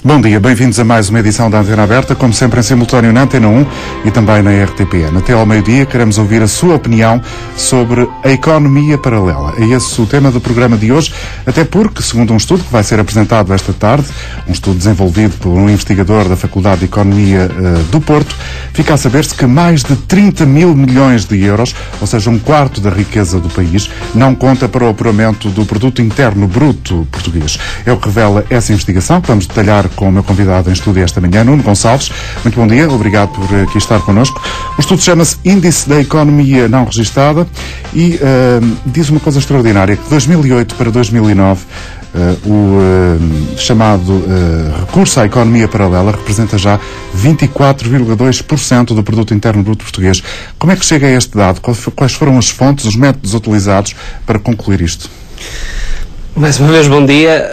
Bom dia, bem-vindos a mais uma edição da Antena Aberta, como sempre em simultâneo na Antena 1 e também na RTP. Até ao meio-dia queremos ouvir a sua opinião sobre a economia paralela. É esse o tema do programa de hoje, até porque, segundo um estudo que vai ser apresentado esta tarde, um estudo desenvolvido por um investigador da Faculdade de Economia do Porto, fica a saber-se que mais de 30 mil milhões de euros, ou seja, um quarto da riqueza do país, não conta para o apuramento do produto interno bruto português. É o que revela essa investigação, que vamos detalhar com o meu convidado em estúdio esta manhã, Nuno Gonçalves. Muito bom dia, obrigado por aqui estar connosco. O estudo chama-se Índice da Economia Não Registada e diz uma coisa extraordinária, que de 2008 para 2009 o chamado recurso à economia paralela representa já 24,2% do produto interno bruto português. Como é que chega a este dado? Quais foram as fontes, os métodos utilizados para concluir isto? Mais uma vez, bom dia.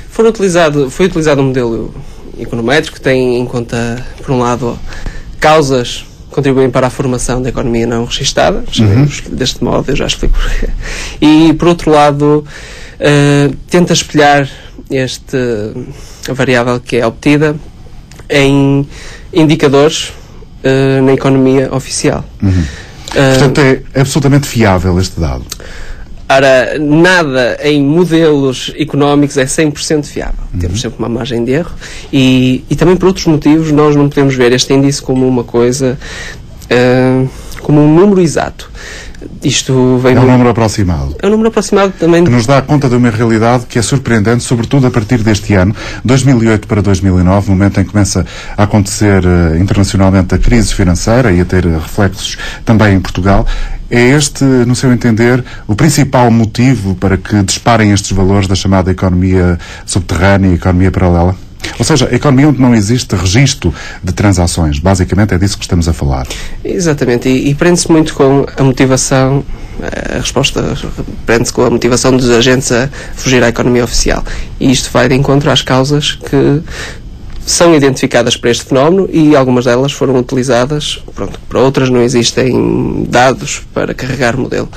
Foi utilizado um modelo econométrico que tem em conta, por um lado, causas que contribuem para a formação da economia não registada, chamemos deste modo, eu já explico porquê. E, por outro lado, tenta espelhar a variável que é obtida em indicadores na economia oficial. Portanto, é absolutamente fiável este dado. Ora, nada em modelos económicos é 100% fiável. Temos sempre uma margem de erro e também por outros motivos nós não podemos ver este índice como uma coisa, como um número exato. Isto vem número aproximado. É um número aproximado também. Que nos dá conta de uma realidade que é surpreendente, sobretudo a partir deste ano, 2008 para 2009, momento em que começa a acontecer internacionalmente a crise financeira e a ter reflexos também em Portugal. É este, no seu entender, o principal motivo para que disparem estes valores da chamada economia subterrânea e economia paralela? Ou seja, a economia onde não existe registro de transações. Basicamente é disso que estamos a falar. Exatamente. E prende-se muito com a motivação, a resposta prende-se com a motivação dos agentes a fugir à economia oficial. E isto vai de encontro às causas que são identificadas para este fenómeno e algumas delas foram utilizadas, para outras não existem dados para carregar o modelo.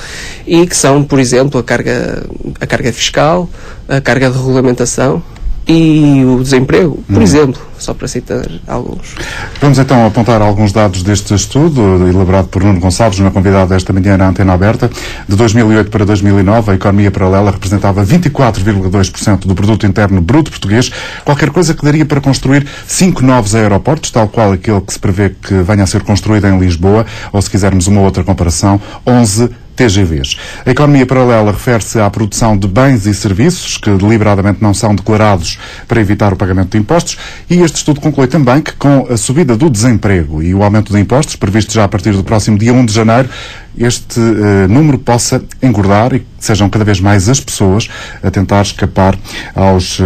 E que são, por exemplo, a carga fiscal, a carga de regulamentação e o desemprego, por exemplo, só para citar alguns. Vamos então apontar alguns dados deste estudo, elaborado por Nuno Gonçalves, meu convidado desta manhã na Antena Aberta. De 2008 para 2009, a economia paralela representava 24,2% do produto interno bruto português, qualquer coisa que daria para construir 5 novos aeroportos, tal qual aquele que se prevê que venha a ser construído em Lisboa, ou se quisermos uma outra comparação, 11 TGVs. A economia paralela refere-se à produção de bens e serviços que deliberadamente não são declarados para evitar o pagamento de impostos e este estudo conclui também que com a subida do desemprego e o aumento de impostos, previsto já a partir do próximo dia 1 de janeiro, este número possa engordar e sejam cada vez mais as pessoas a tentar escapar aos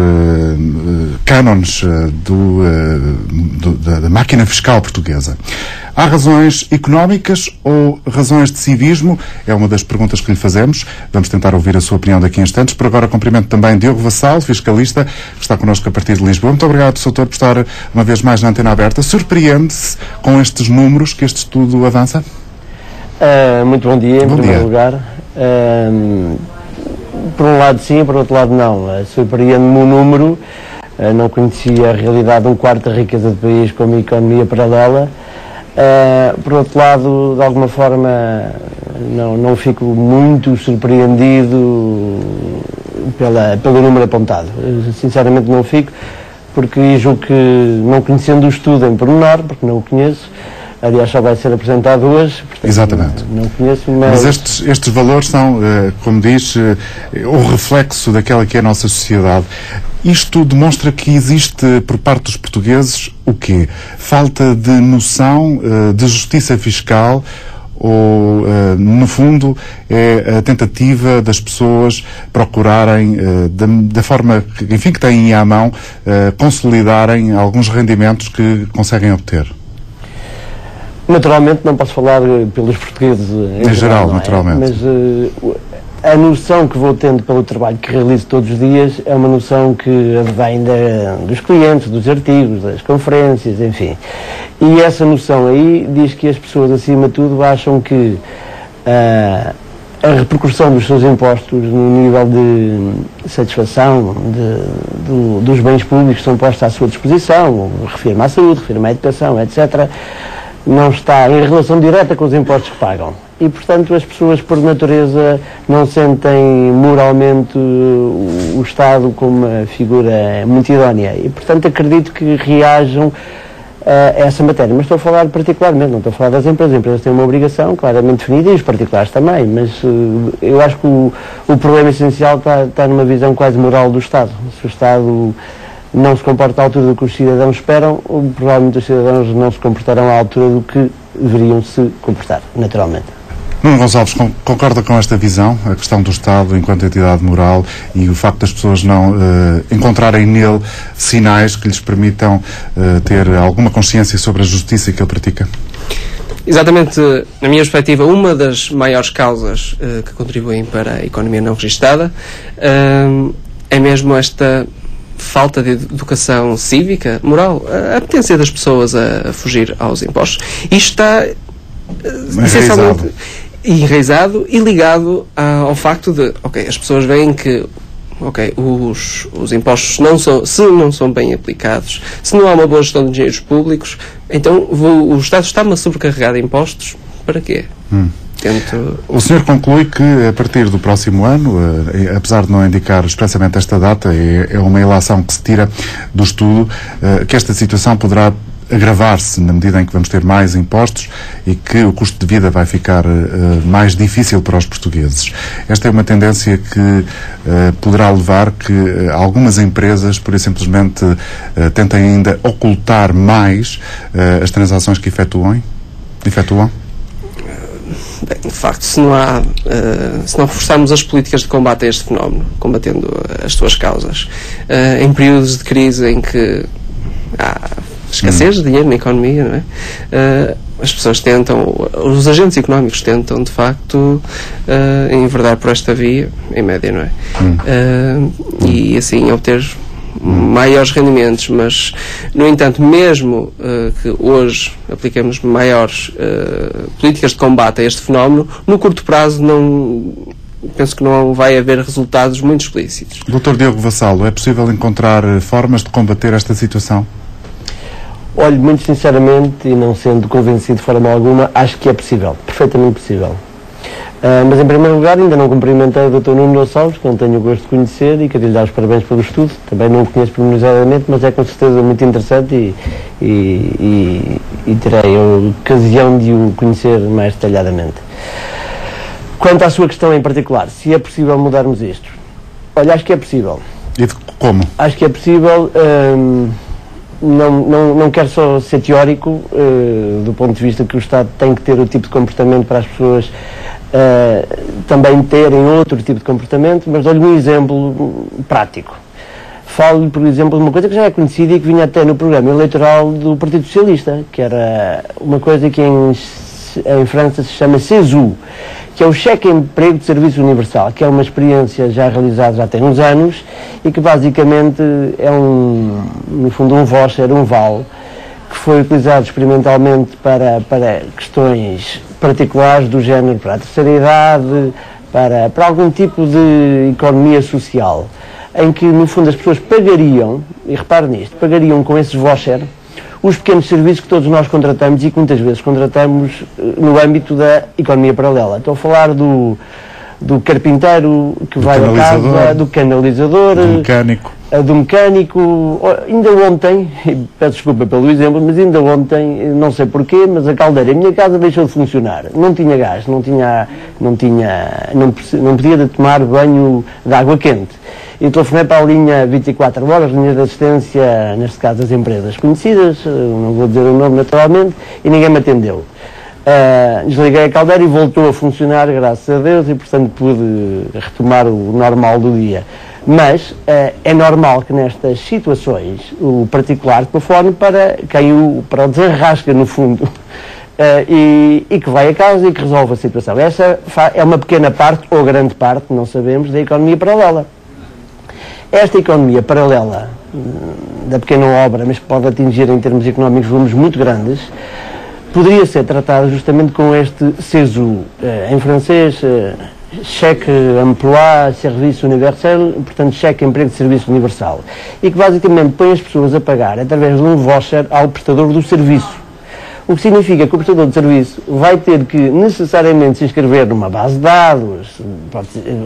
cânones da máquina fiscal portuguesa. Há razões económicas ou razões de civismo? É uma das perguntas que lhe fazemos. Vamos tentar ouvir a sua opinião daqui a instantes. Por agora, cumprimento também Diogo Vassal, fiscalista, que está connosco a partir de Lisboa. Muito obrigado, Sr. Doutor, por estar uma vez mais na Antena Aberta. Surpreende-se com estes números que este estudo avança? Muito bom dia, em primeiro lugar. Por um lado sim, por outro lado não. Surpreende-me o número. Não conhecia a realidade de um quarto da riqueza do país como economia paralela. Por outro lado, de alguma forma, não fico muito surpreendido pelo número apontado. Sinceramente não fico, porque julgo que, não conhecendo o estudo em pormenor, porque não o conheço, aliás só vai ser apresentado hoje, portanto, exatamente. Não conheço, mas estes valores são, como diz, o reflexo daquela que é a nossa sociedade. Isto demonstra que existe, por parte dos portugueses, o quê? Falta de noção de justiça fiscal ou, no fundo, é a tentativa das pessoas procurarem, da forma que, enfim, que têm à mão, consolidarem alguns rendimentos que conseguem obter? Naturalmente, não posso falar pelos portugueses em geral, naturalmente. Mas a noção que vou tendo pelo trabalho que realizo todos os dias é uma noção que vem dos clientes, dos artigos, das conferências, enfim. E essa noção aí diz que as pessoas, acima de tudo, acham que a repercussão dos seus impostos no nível de satisfação dos bens públicos que são postos à sua disposição, refiro-me à saúde, refiro-me à educação, etc., não está em relação direta com os impostos que pagam. E, portanto, as pessoas, por natureza, não sentem moralmente o Estado como uma figura muito idónea. E, portanto, acredito que reajam a essa matéria. Mas estou a falar particularmente, não estou a falar das empresas. As empresas têm uma obrigação claramente definida e os particulares também. Mas eu acho que o problema essencial está numa visão quase moral do Estado. Se o Estado não se comporta à altura do que os cidadãos esperam, provavelmente os cidadãos não se comportarão à altura do que deveriam se comportar, naturalmente. Nuno Gonçalves, concorda com esta visão, a questão do Estado enquanto entidade moral e o facto das pessoas não encontrarem nele sinais que lhes permitam ter alguma consciência sobre a justiça que ele pratica? Exatamente, na minha perspectiva, uma das maiores causas que contribuem para a economia não registada é mesmo esta falta de educação cívica, moral, a apetência das pessoas a fugir aos impostos. Isto está essencialmente enraizado e ligado ao facto de, as pessoas veem que, os impostos se não são bem aplicados, se não há uma boa gestão de dinheiros públicos, então o Estado está-me a sobrecarregar de impostos, para quê? O senhor conclui que a partir do próximo ano, apesar de não indicar expressamente esta data, é uma ilação que se tira do estudo, que esta situação poderá agravar-se na medida em que vamos ter mais impostos e que o custo de vida vai ficar mais difícil para os portugueses. Esta é uma tendência que poderá levar que algumas empresas, por simplesmente, tentem ainda ocultar mais as transações que efetuam? Bem, de facto, se não reforçarmos as políticas de combate a este fenómeno, combatendo as suas causas, em períodos de crise em que há escassez de dinheiro na economia, não é? As pessoas os agentes económicos tentam, de facto, enverdar por esta via, em média, não é? E assim obter maiores rendimentos, mas, no entanto, mesmo que hoje apliquemos maiores políticas de combate a este fenómeno, no curto prazo penso que não vai haver resultados muito explícitos. Dr. Diogo Vassalo, é possível encontrar formas de combater esta situação? Olhe, muito sinceramente, e não sendo convencido de forma alguma, acho que é possível, perfeitamente possível. Mas, em primeiro lugar, ainda não cumprimentei o Dr. Nuno Gonçalves, que não tenho o gosto de conhecer, e quero lhe dar os parabéns pelo estudo. Também não o conheço pormenorizadamente, mas é com certeza muito interessante e terei a ocasião de o conhecer mais detalhadamente. Quanto à sua questão em particular, se é possível mudarmos isto, olha, acho que é possível. E como? Acho que é possível. Não quero só ser teórico, do ponto de vista que o Estado tem que ter o tipo de comportamento para as pessoas também terem outro tipo de comportamento, mas dou-lhe um exemplo prático. Falo-lhe, por exemplo, de uma coisa que já é conhecida e que vinha até no programa eleitoral do Partido Socialista, que era uma coisa que em França se chama CESU, que é o Cheque Emprego de Serviço Universal, que é uma experiência já realizada já tem uns anos e que basicamente é no fundo um voucher, um vale, que foi utilizado experimentalmente para questões particulares do género para a terceira idade, para algum tipo de economia social, em que no fundo as pessoas pagariam, e repare nisto, pagariam com esses voucher os pequenos serviços que todos nós contratamos e que muitas vezes contratamos no âmbito da economia paralela. Estou a falar do carpinteiro que vai à casa, do canalizador, do mecânico. Ainda ontem, peço desculpa pelo exemplo, mas ainda ontem, não sei porquê, mas a caldeira em minha casa deixou de funcionar. Não tinha gás, não podia tomar banho de água quente. E telefonei para a linha 24 horas, linha de assistência, neste caso das empresas conhecidas, não vou dizer o nome naturalmente, e ninguém me atendeu. Desliguei a caldeira e voltou a funcionar, graças a Deus, e portanto pude retomar o normal do dia. Mas é normal que nestas situações o particular telefone para o desenrasca, no fundo, e que vai a casa e que resolve a situação. Essa é uma pequena parte, ou grande parte, não sabemos, da economia paralela. Esta economia paralela da pequena obra, mas que pode atingir em termos económicos volumes muito grandes, poderia ser tratada justamente com este CESU, em francês, cheque emploi serviço universal, portanto cheque emprego de serviço universal, e que basicamente põe as pessoas a pagar através de um voucher ao prestador do serviço. O que significa que o prestador de serviço vai ter que necessariamente se inscrever numa base de dados,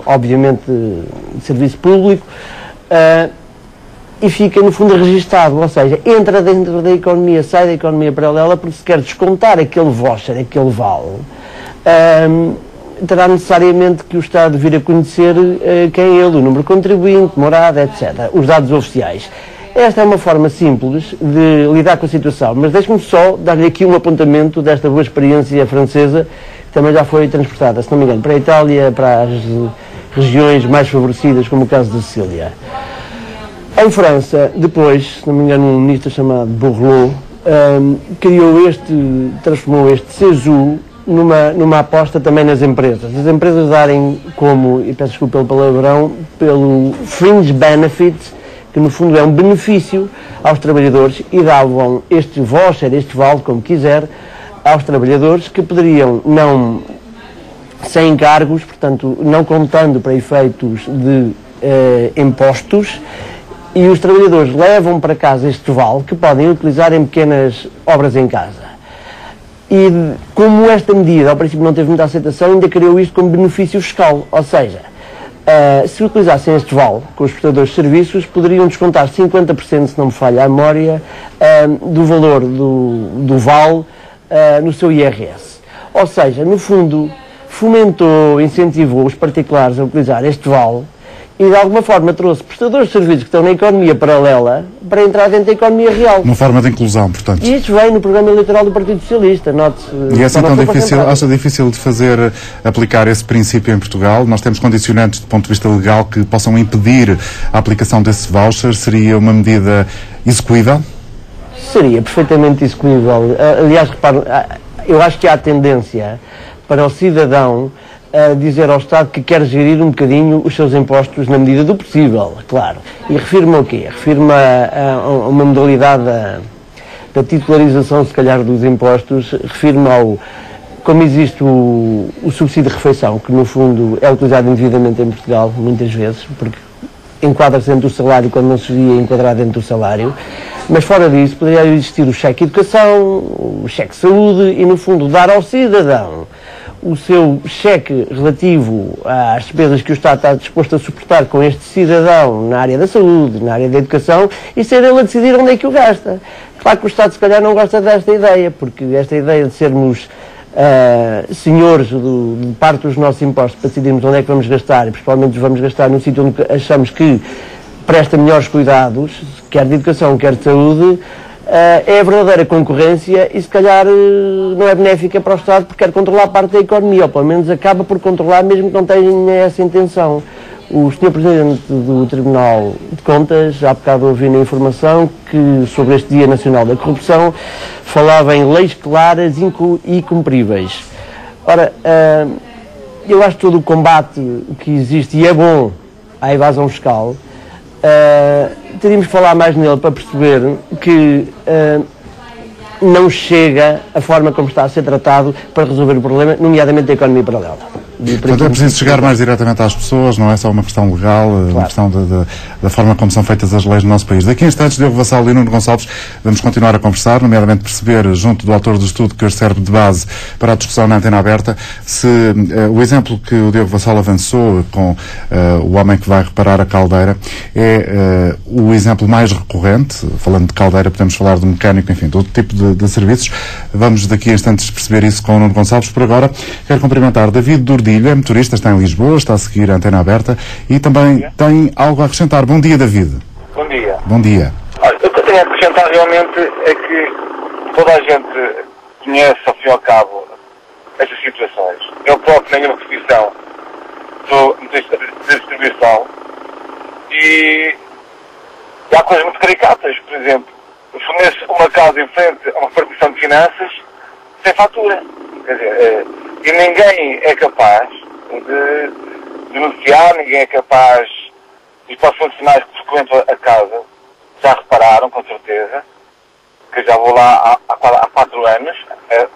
obviamente de serviço público, e fica no fundo registado, ou seja, entra dentro da economia, sai da economia paralela, porque se quer descontar aquele voucher, aquele vale, terá necessariamente que o Estado vir a conhecer quem é ele, o número de contribuinte, morada, etc., os dados oficiais. Esta é uma forma simples de lidar com a situação, mas deixe-me só dar-lhe aqui um apontamento desta boa experiência francesa, que também já foi transportada, se não me engano, para a Itália, para as regiões mais favorecidas, como o caso da Sicília. Em França, depois, se não me engano, um ministro chamado Bourlot transformou este CESU numa aposta também nas empresas. As empresas darem como, e peço desculpa pelo palavrão, pelo fringe benefit, que no fundo é um benefício aos trabalhadores, e davam este voucher, este vale, como quiser, aos trabalhadores que poderiam, não sem encargos, portanto, não contando para efeitos de impostos, e os trabalhadores levam para casa este vale que podem utilizar em pequenas obras em casa. E como esta medida ao princípio não teve muita aceitação, ainda criou isto como benefício fiscal, ou seja, se utilizassem este vale com os prestadores de serviços, poderiam descontar 50%, se não me falha a memória, do valor do vale no seu IRS. Ou seja, no fundo, fomentou, incentivou os particulares a utilizar este vale e de alguma forma trouxe prestadores de serviços que estão na economia paralela para entrar dentro da economia real. Uma forma de inclusão, portanto. E isto vem no programa eleitoral do Partido Socialista, note-se. E é assim tão difícil, acha difícil de aplicar esse princípio em Portugal? Nós temos condicionantes do ponto de vista legal que possam impedir a aplicação desse voucher? Seria uma medida execuível? Seria perfeitamente execuível. Aliás, repare, eu acho que há tendência para o cidadão dizer ao Estado que quer gerir um bocadinho os seus impostos na medida do possível, claro. E refiro-me ao quê? Refiro-me a uma modalidade da titularização, se calhar, dos impostos. Refiro-me ao... Como existe o subsídio de refeição, que no fundo é utilizado indevidamente em Portugal, muitas vezes, porque enquadra-se dentro do salário quando não se devia enquadrar dentro do salário. Mas fora disso, poderia existir o cheque educação, o cheque saúde e, no fundo, dar ao cidadão o seu cheque relativo às despesas que o Estado está disposto a suportar com este cidadão na área da saúde, na área da educação, e ser ele a decidir onde é que o gasta. Claro que o Estado se calhar não gosta desta ideia, porque esta ideia de sermos senhores de parte dos nossos impostos para decidirmos onde é que vamos gastar, e principalmente vamos gastar num sítio onde achamos que presta melhores cuidados, quer de educação, quer de saúde, é a verdadeira concorrência e se calhar não é benéfica para o Estado porque quer controlar parte da economia, ou pelo menos acaba por controlar mesmo que não tenha essa intenção. O Sr. Presidente do Tribunal de Contas, há bocado ouvi na informação que sobre este Dia Nacional da Corrupção falava em leis claras e cumpríveis. Ora, eu acho que todo o combate que existe, e é bom, à evasão fiscal, teríamos que falar mais nele para perceber que não chega a forma como está a ser tratado para resolver o problema, nomeadamente a economia paralela. Portanto, é preciso chegar mais diretamente às pessoas, não é só uma questão legal, claro. Uma questão da forma como são feitas as leis no nosso país. Daqui a instantes, Diogo Vassalo e Nuno Gonçalves, vamos continuar a conversar, nomeadamente perceber, junto do autor do estudo que hoje serve de base para a discussão na Antena Aberta, se o exemplo que o Diogo Vassalo avançou com o homem que vai reparar a caldeira é o exemplo mais recorrente. Falando de caldeira, podemos falar de mecânico, enfim, de outro tipo de serviços. Vamos daqui a instantes perceber isso com o Nuno Gonçalves. Por agora, quero cumprimentar David Durdilho, é motorista, está em Lisboa, está a seguir a Antena Aberta e também tem algo a acrescentar. Bom dia, David. Bom dia. Bom dia. Olha, o que eu tenho a acrescentar realmente é que toda a gente conhece, ao fim e ao cabo, estas situações. Eu próprio tenho uma profissão, sou motorista de distribuição e há coisas muito caricatas. Por exemplo, eu forneço uma casa em frente a uma repartição de finanças sem fatura. Quer dizer, e ninguém é capaz de denunciar, ninguém é capaz, e para os funcionários que frequentam a casa, já repararam, com certeza, que já vou lá há 4 anos, a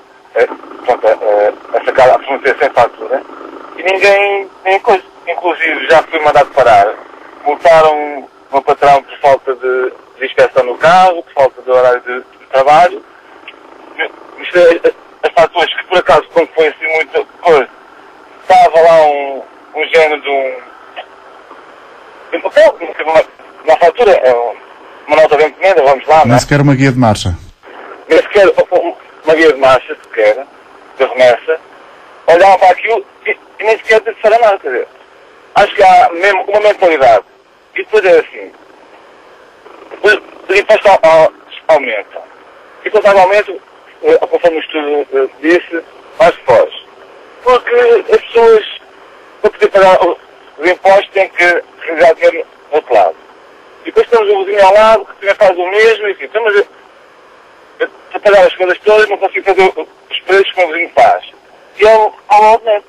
fornecer sem fatura, e ninguém tem coisa. Inclusive já fui mandado parar. Multaram o meu patrão por falta de inspeção no carro, por falta de horário de trabalho. As faturas que por acaso, quando foi assim muita coisa, estava lá um género de uma fatura, uma nota de encomenda, vamos lá, Nem sequer uma guia de marcha. Nem sequer uma guia de marcha, sequer, de remessa. Olhava para aquilo e nem sequer disseram nada, quer dizer. Acho que há mesmo uma mentalidade. E depois é assim. O imposto aumenta. E quando há aumento, conforme o estudo disse, mais foge. Porque as pessoas, para poder pagar os impostos, têm que realizar dinheiro do outro lado. E depois temos um vizinho ao lado que também faz o mesmo e assim, mas para pagar as coisas todas não consigo fazer os preços que o vizinho faz. E é um aumento.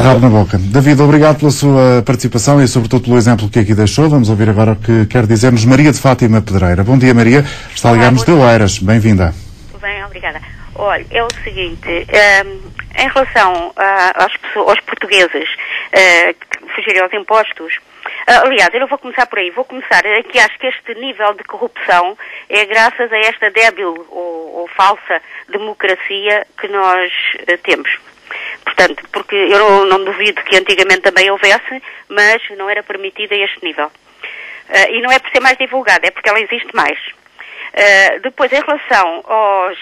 Rabo na boca. David, obrigado pela sua participação e sobretudo pelo exemplo que aqui deixou. Vamos ouvir agora o que quer dizer-nos Maria de Fátima Pedreira. Bom dia, Maria. Está a ligar-nos de Oeiras. Bem-vinda. Bem, obrigada. Olha, é o seguinte, em relação aos portugueses que fugirem aos impostos, aliás, eu não vou começar por aí, vou começar aqui, acho que este nível de corrupção é graças a esta débil ou falsa democracia que nós temos. Portanto, porque eu não duvido que antigamente também houvesse, mas não era permitida a este nível. E não é por ser mais divulgada, é porque ela existe mais. Depois, em relação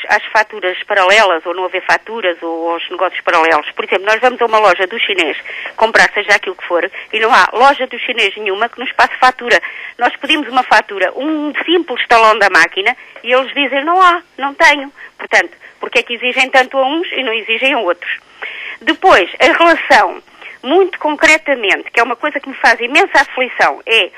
às faturas paralelas, ou não haver faturas, ou aos negócios paralelos, por exemplo, nós vamos a uma loja do chinês comprar seja aquilo que for, e não há loja do chinês nenhuma que nos passe fatura. Nós pedimos uma fatura, um simples talão da máquina, e eles dizem, não tenho. Portanto, porque é que exigem tanto a uns e não exigem a outros? Depois, em relação, muito concretamente, que é uma coisa que me faz imensa aflição, é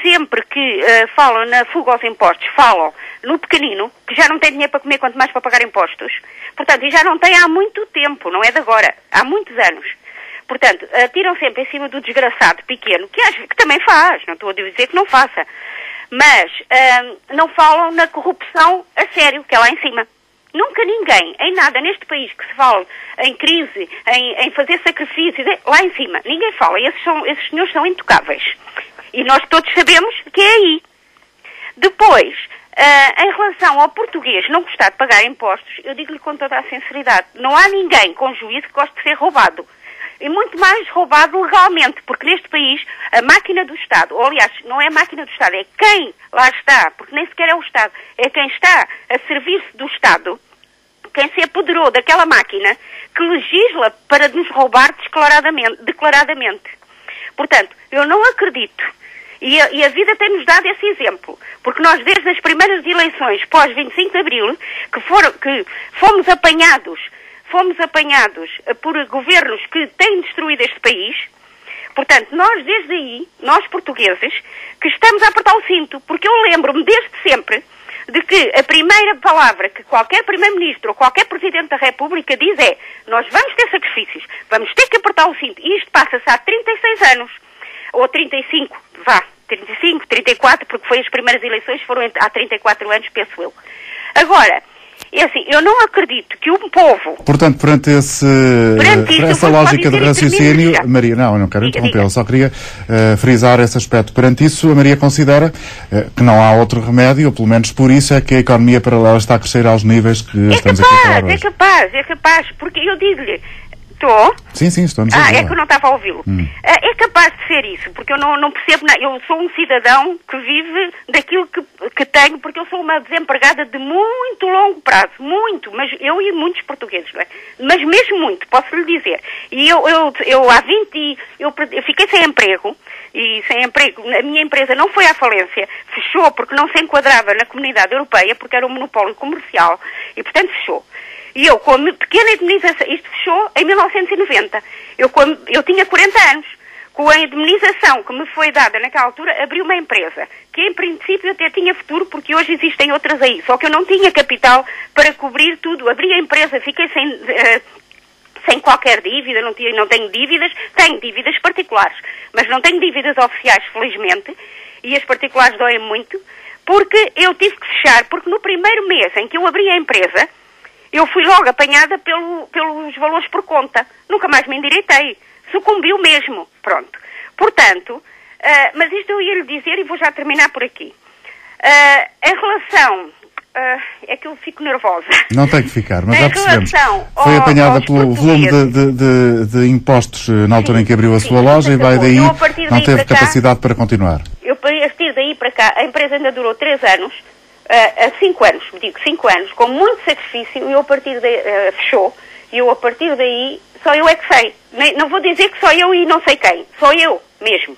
sempre que falam na fuga aos impostos, falam no pequenino, que já não tem dinheiro para comer, quanto mais para pagar impostos. Portanto, e já não tem há muito tempo, não é de agora, há muitos anos. Portanto, tiram sempre em cima do desgraçado pequeno, que também faz, não estou a dizer que não faça, mas não falam na corrupção a sério, que é lá em cima. Nunca ninguém, em nada neste país que se fala em crise, em fazer sacrifícios, lá em cima, ninguém fala. Esses senhores são intocáveis. E nós todos sabemos que é aí. Depois, em relação ao português não gostar de pagar impostos, eu digo-lhe com toda a sinceridade, não há ninguém com juízo que goste de ser roubado. E muito mais roubado legalmente, porque neste país a máquina do Estado, ou aliás, não é a máquina do Estado, é quem lá está, porque nem sequer é o Estado, é quem está a serviço do Estado, quem se apoderou daquela máquina, que legisla para nos roubar declaradamente. Portanto, eu não acredito, e a vida tem-nos dado esse exemplo, porque nós desde as primeiras eleições pós-25 de Abril, que fomos apanhados por governos que têm destruído este país. Portanto, nós desde aí, nós portugueses, que estamos a apertar o cinto, porque eu lembro-me desde sempre de que a primeira palavra que qualquer primeiro-ministro ou qualquer presidente da República diz é: nós vamos ter sacrifícios, vamos ter que apertar o cinto. E isto passa-se há 36 anos, ou 35, 35, 34, porque foi as primeiras eleições, foram há 34 anos, penso eu. Agora, é assim, eu não acredito que um povo... Portanto, perante essa lógica de raciocínio, Maria, não quero interrompê-la, só queria frisar esse aspecto. Perante isso, a Maria considera que não há outro remédio, ou pelo menos por isso é que a economia paralela está a crescer aos níveis que estamos aqui a falar hoje. É capaz, porque eu digo-lhe... Estou? Sim, estou-nos a é que eu não estava a ouvi-lo. É capaz de ser isso, porque eu não percebo nada. Eu sou um cidadão que vive daquilo que tenho, porque eu sou uma desempregada de muito longo prazo, muito, mas eu e muitos portugueses, não é? Mas mesmo muito, posso lhe dizer. E eu há 20, eu fiquei sem emprego, a minha empresa não foi à falência, fechou porque não se enquadrava na Comunidade Europeia, porque era um monopólio comercial, e portanto fechou. E eu, com a pequena indemnização, isto fechou em 1990, eu tinha 40 anos, com a indemnização que me foi dada naquela altura, abri uma empresa, que em princípio até tinha futuro, porque hoje existem outras aí, só que eu não tinha capital para cobrir tudo, abri a empresa, fiquei sem qualquer dívida, não tenho dívidas, tenho dívidas particulares, mas não tenho dívidas oficiais, felizmente, e as particulares doem muito, porque eu tive que fechar, porque no primeiro mês em que eu abri a empresa, Eu fui logo apanhada pelos valores por conta. Nunca mais me endireitei. Sucumbiu mesmo. Pronto. Portanto, mas isto eu ia lhe dizer e vou já terminar por aqui. Em relação... é que eu fico nervosa. Não tem que ficar, mas já percebemos. Foi apanhada pelo volume de impostos na altura em que abriu a sua loja e vai daí, não teve capacidade para continuar. Eu, a partir daí para cá, a empresa ainda durou 3 anos, 5 anos, digo 5 anos, com muito sacrifício, e eu a partir daí, fechou, e eu a partir daí, só eu é que sei. Não vou dizer que só eu e não sei quem, só eu mesmo.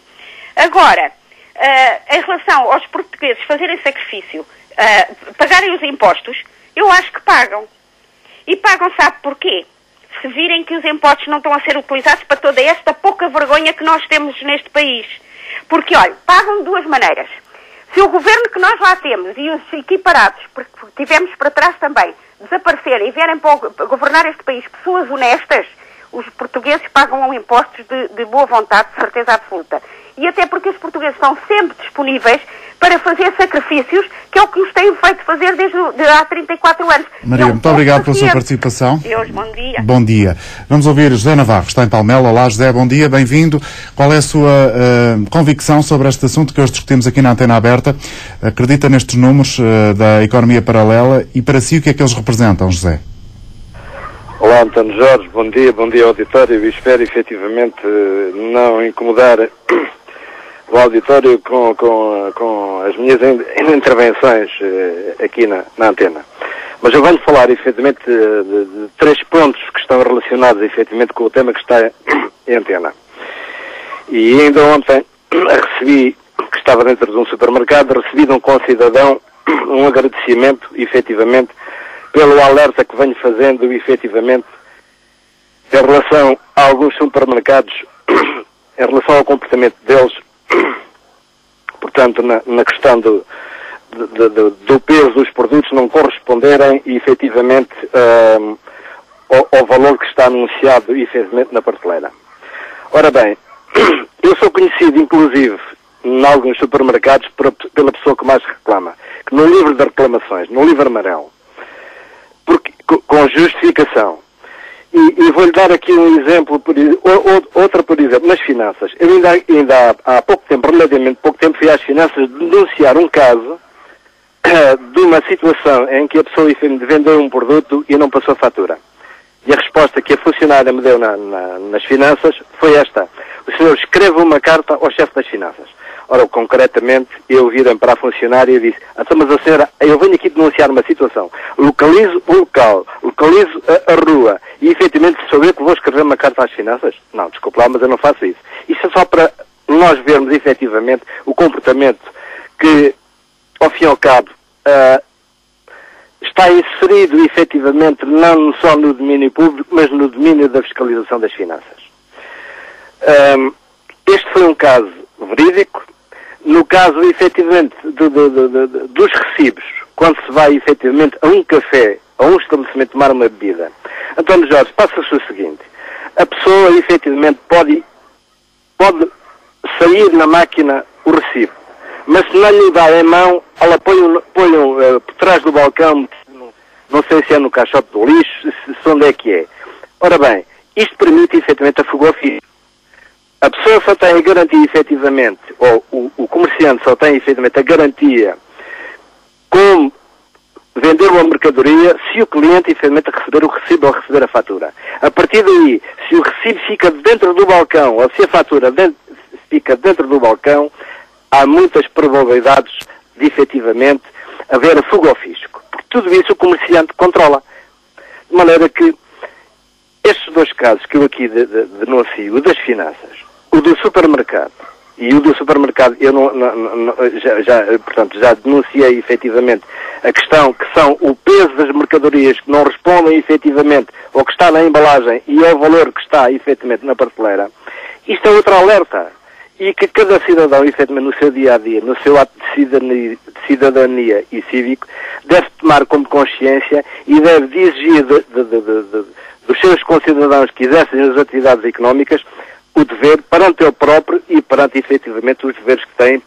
Agora, em relação aos portugueses fazerem sacrifício, pagarem os impostos, eu acho que pagam. E pagam, sabe porquê? Se virem que os impostos não estão a ser utilizados para toda esta pouca vergonha que nós temos neste país. Porque, olha, pagam de 2 maneiras. Se o governo que nós lá temos e os equiparados, porque tivemos para trás também, desaparecerem e vierem para governar este país pessoas honestas, os portugueses pagam impostos de boa vontade, de certeza absoluta. E até porque os portugueses estão sempre disponíveis para fazer sacrifícios, que é o que nos têm feito fazer desde há 34 anos. Maria, muito obrigado pela sua participação. Deus, bom dia. Bom dia. Vamos ouvir José Navarro, está em Palmela. Olá, José, bom dia, bem-vindo. Qual é a sua convicção sobre este assunto que hoje discutimos aqui na Antena Aberta? Acredita nestes números da economia paralela e para si o que é que eles representam, José? Olá, António Jorge, bom dia auditório, e espero efetivamente não incomodar o auditório com as minhas intervenções aqui na antena. Mas eu venho falar efetivamente de 3 pontos que estão relacionados efetivamente com o tema que está em antena. E ainda ontem recebi, que estava dentro de um supermercado, recebi de um concidadão um agradecimento efetivamente pelo alerta que venho fazendo efetivamente em relação a alguns supermercados, em relação ao comportamento deles, portanto na questão do peso dos produtos não corresponderem efetivamente ao valor que está anunciado efetivamente na prateleira. Ora bem, eu sou conhecido inclusive em alguns supermercados pela pessoa que mais reclama, que no livro de reclamações, no livro amarelo, com justificação. E vou-lhe dar aqui um exemplo, outra por exemplo, nas finanças. Eu ainda há pouco tempo, relativamente pouco tempo, fui às finanças denunciar um caso de uma situação em que a pessoa vendeu um produto e não passou a fatura. E a resposta que a funcionária me deu nas finanças foi esta: o senhor escreva uma carta ao chefe das finanças. Ora, concretamente, eu virei para a funcionária e disse: mas a senhora, eu venho aqui denunciar uma situação, localizo o local, localizo a rua, e efetivamente sou eu que vou escrever uma carta às finanças? Não, desculpe lá, mas eu não faço isso. Isso é só para nós vermos efetivamente o comportamento que, ao fim e ao cabo, está inserido efetivamente não só no domínio público, mas no domínio da fiscalização das finanças. Este foi um caso verídico. No caso, efetivamente, dos recibos, quando se vai, efetivamente, a um café, a um estabelecimento tomar uma bebida, António Jorge, passa-se o seguinte: a pessoa, efetivamente, pode sair na máquina o recibo, mas se não lhe dá em mão, ela põe por trás do balcão, não sei se é no caixote do lixo, se onde é que é. Ora bem, isto permite, efetivamente, a fuga ao fisco. A pessoa só tem a garantia, efetivamente, ou o comerciante só tem, efetivamente, a garantia como vender uma mercadoria se o cliente, efetivamente, receber o recibo ou receber a fatura. A partir daí, se o recibo fica dentro do balcão ou se a fatura fica dentro do balcão, há muitas probabilidades de, efetivamente, haver a fuga ao fisco. Porque tudo isso o comerciante controla. De maneira que estes 2 casos que eu aqui denuncio, o das finanças, o do supermercado, e o do supermercado eu já denunciei efetivamente a questão que são o peso das mercadorias que não respondem efetivamente ao que está na embalagem e ao valor que está efetivamente na prateleira. Isto é outro alerta, e que cada cidadão, efetivamente, no seu dia-a-dia, no seu ato de cidadania e cívico, deve tomar como consciência e deve exigir dos seus concidadãos que exercem as atividades económicas o dever perante ele próprio e perante, efetivamente, os deveres que têm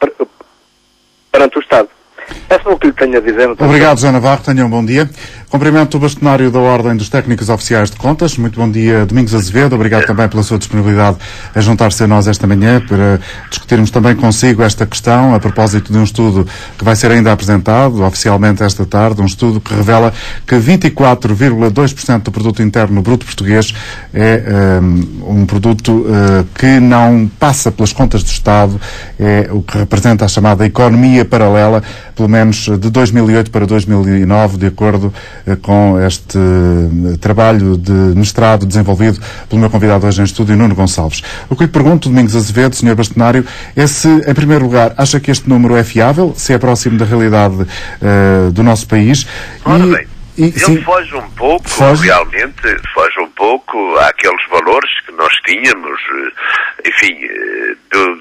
perante o Estado. É só o que lhe tenho a dizer. Obrigado, José Navarro. Tenha um bom dia. Cumprimento o bastonário da Ordem dos Técnicos Oficiais de Contas. Muito bom dia, Domingos Azevedo. Obrigado também pela sua disponibilidade a juntar-se a nós esta manhã para discutirmos também consigo esta questão a propósito de um estudo que vai ser ainda apresentado oficialmente esta tarde, um estudo que revela que 24,2% do produto interno bruto português é um produto que não passa pelas contas do Estado, é o que representa a chamada economia paralela, pelo menos de 2008 para 2009, de acordo com este trabalho de mestrado desenvolvido pelo meu convidado hoje em estúdio, Nuno Gonçalves. O que lhe pergunto, Domingos Azevedo, Sr. Bastonário, é se, em primeiro lugar, acha que este número é fiável, se é próximo da realidade do nosso país. Ora bem, ele foge um pouco, realmente, foge um pouco àqueles valores que nós tínhamos, enfim,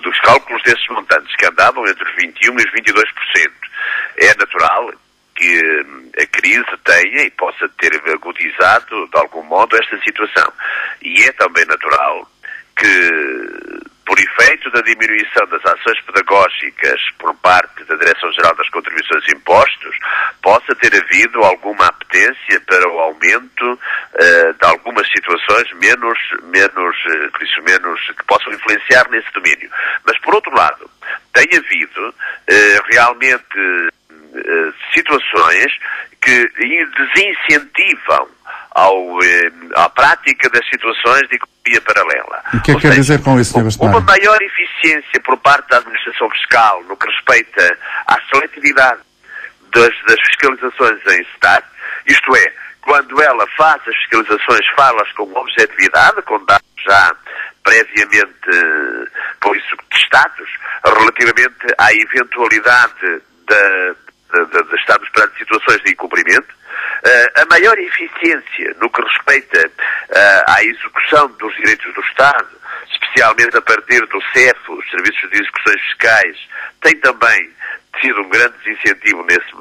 dos cálculos desses montantes, que andavam entre os 21% e os 22%. É natural que a crise tenha e possa ter agudizado, de algum modo, esta situação. E é também natural que, por efeito da diminuição das ações pedagógicas por parte da Direção-Geral das Contribuições e Impostos, possa ter havido alguma apetência para o aumento de algumas situações que possam influenciar nesse domínio. Mas, por outro lado, tem havido realmente situações que desincentivam à prática das situações de economia paralela. O que é que quer dizer com isso, Sr. Bastonário? Uma maior eficiência por parte da administração fiscal no que respeita à seletividade das fiscalizações em STAT, isto é, quando ela faz as fiscalizações, faz-las com objetividade, com dados já previamente, por isso, testados, relativamente à eventualidade de estarmos perante situações de incumprimento, a maior eficiência no que respeita à execução dos direitos do Estado, especialmente a partir do CEF, os Serviços de Execuções Fiscais, tem também sido um grande desincentivo nesse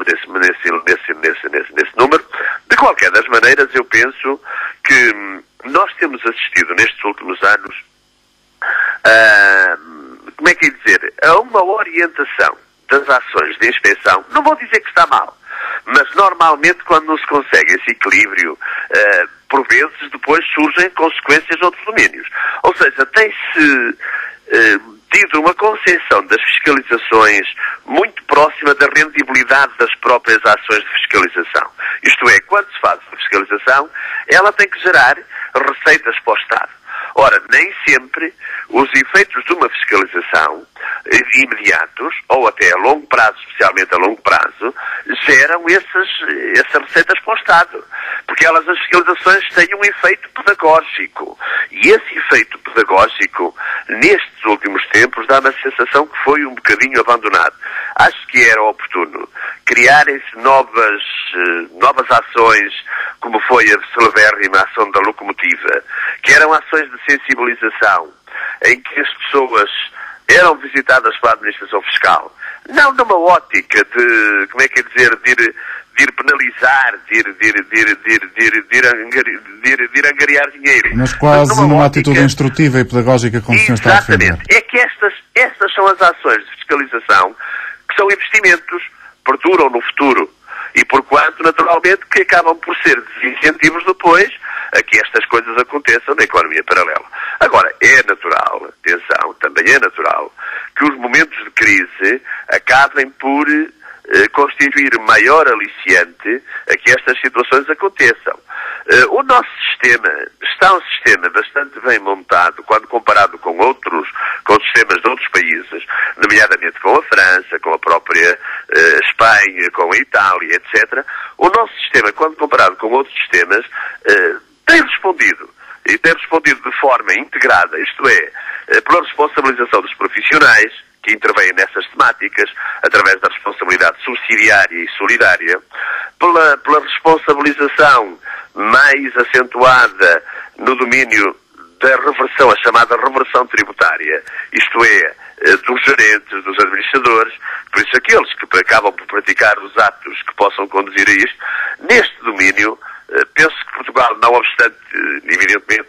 número. De qualquer das maneiras, eu penso que nós temos assistido nestes últimos anos como é que é dizer, a uma orientação das ações de inspeção. Não vou dizer que está mal, mas normalmente quando não se consegue esse equilíbrio, por vezes depois surgem consequências noutros domínios. Ou seja, tem-se tido uma concepção das fiscalizações muito próxima da rendibilidade das próprias ações de fiscalização. Isto é, quando se faz a fiscalização, ela tem que gerar receitas para o Estado. Ora, nem sempre os efeitos de uma fiscalização imediatos, ou até a longo prazo, especialmente a longo prazo, geram essas receitas para o Estado. Porque as fiscalizações têm um efeito pedagógico. E esse efeito pedagógico, nestes últimos tempos, dá-me a sensação que foi um bocadinho abandonado. Acho que era oportuno criarem-se novas ações, como foi a celebérrima ação da locomotiva, que eram ações de sensibilização, em que as pessoas eram visitadas pela administração fiscal, não numa ótica de, como é que é dizer, de ir penalizar, de ir angariar dinheiro. Mas quase numa atitude instrutiva e pedagógica, como o senhor está a defender. Exatamente. É que estas são as ações de fiscalização que são investimentos, perduram no futuro. E porquanto, naturalmente, que acabam por ser desincentivos depois a que estas coisas aconteçam na economia paralela. Agora, é natural, atenção, também é natural, que os momentos de crise acabem por constituir maior aliciante a que estas situações aconteçam. O nosso sistema está um sistema bastante bem montado quando comparado com sistemas de outros países, nomeadamente com a França, com a própria Espanha, com a Itália, etc. O nosso sistema, quando comparado com outros sistemas, tem respondido. E tem respondido de forma integrada, isto é, pela responsabilização dos profissionais, que intervêm nessas temáticas, através da responsabilidade subsidiária e solidária, pela responsabilização mais acentuada no domínio da reversão, a chamada reversão tributária, isto é, dos gerentes, dos administradores, por isso aqueles que acabam por praticar os atos que possam conduzir a isto, neste domínio, penso que Portugal, não obstante, evidentemente,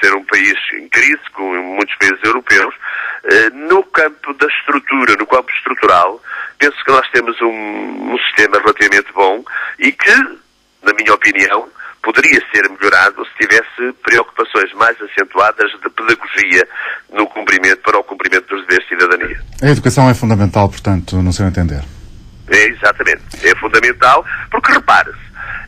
ser um país em crise, como muitos países europeus, no campo da estrutura, no campo estrutural, penso que nós temos um sistema relativamente bom e que, na minha opinião, poderia ser melhorado se tivesse preocupações mais acentuadas de pedagogia para o cumprimento dos deveres de cidadania. A educação é fundamental, portanto, no seu entender. É, exatamente. É fundamental, porque repare-se,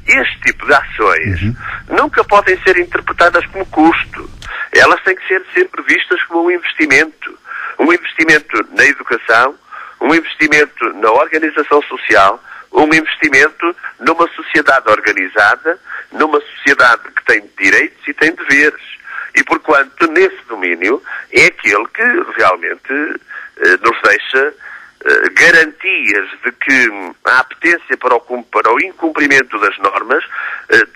este tipo de ações nunca podem ser interpretadas como custo. Elas têm que ser sempre vistas como um investimento. Um investimento na educação, um investimento na organização social, um investimento numa sociedade organizada, numa sociedade que tem direitos e tem deveres. E, porquanto, nesse domínio, é aquele que realmente nos deixa garantias de que a apetência para o incumprimento das normas